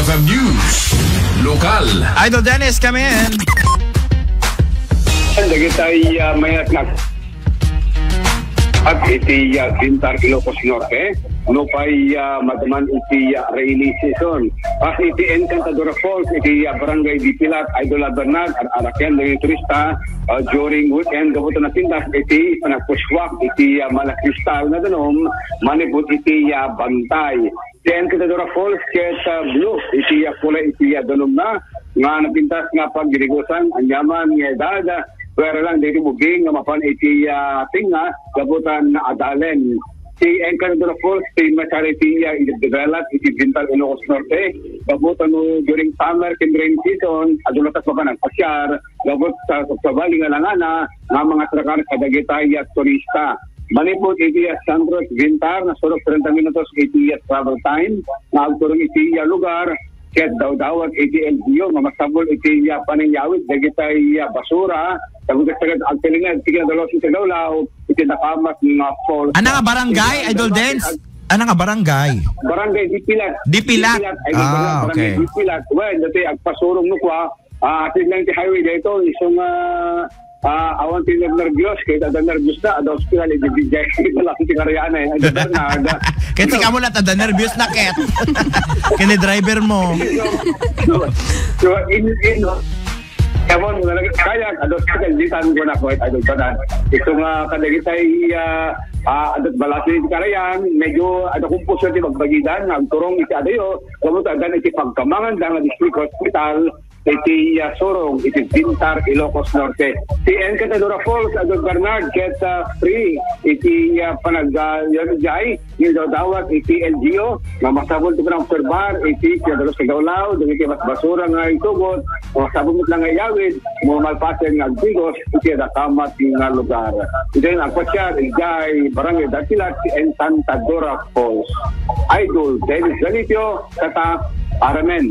FM News. Lokal. Idol Dennis, come in. Lagi tayo mayat na at iti Bintar, Ilocos Norte no pa'y madaman iti rainy season. As iti Encantadora Falls, iti Barangay Dipilat, Idol Bernard, arakyan ng turista during weekend, gabuto na tindas, iti panagpuswak, iti Malakristal na danom, manipot iti Bantay. Iti Encantadora Falls, kesa blue, iti kulay, iti danom na, nga napintas nga pagdirigusan, anyaman nga edad, pero lang dito buging nga mapan iti tinga, gabutan na adalen. Si Encantadora Falls, si Macharity developed, iti Bintar, Ilocos Norte, gabutan during summer and rain season, adulatas pa ka ng pasyar, gabut sa bali nga langana, nga mga trakar kadagitay at turista. Manipot iti Sandros Bintar, na surok 30 minutos iti travel time, na agturong iti lugar, ket daw-dawat iti LGU, mamasabol iti panayawit, dagitay basura, sagugat-sagat agtilingad, sige na dalos iti Lawlaw, iti nakamas ng falls. Ano nga barangay, Idol Dens? Ano nga barangay? Barangay Dipilat. Dipilat? Okay. Dipilat. Well, dati agpasurong nukwa, atin lang iti highway dito, isang awan nervyos, kaya ada nervyos na, ada hospital, ibibigay, malaki ti karyana eh. Ada Bernard. Kaya tika mo lang, ada nervyos na, Ket. Kini driver mo. So, Ewan, kaya, ada hospital, ditan ko na ko, ada banan. Ito nga, kadagitay, adat balasi ti karayan, medyo, ada kumpusyo ti magbagidan, nagturong iti adayo, kamot adan iti pagkamangan, dang district hospital, iti Sorong, iti Bintar, Ilocos Norte. Si Encantadora Falls, Adol Bernard, ket free, iti panag-yay, yung dawat, iti LGO, mamasabol ito ng observar, iti dalos sa Gawlaw, iti mas basura nga itugot, mamasabol mo lang ayawid, malpasen nga bigos, iti adakamat yung lugar. Ito yung agpasyar, igay, barangay Datilat, si Encantadora Falls. Idol Dennis Galicio, Tata Aramen.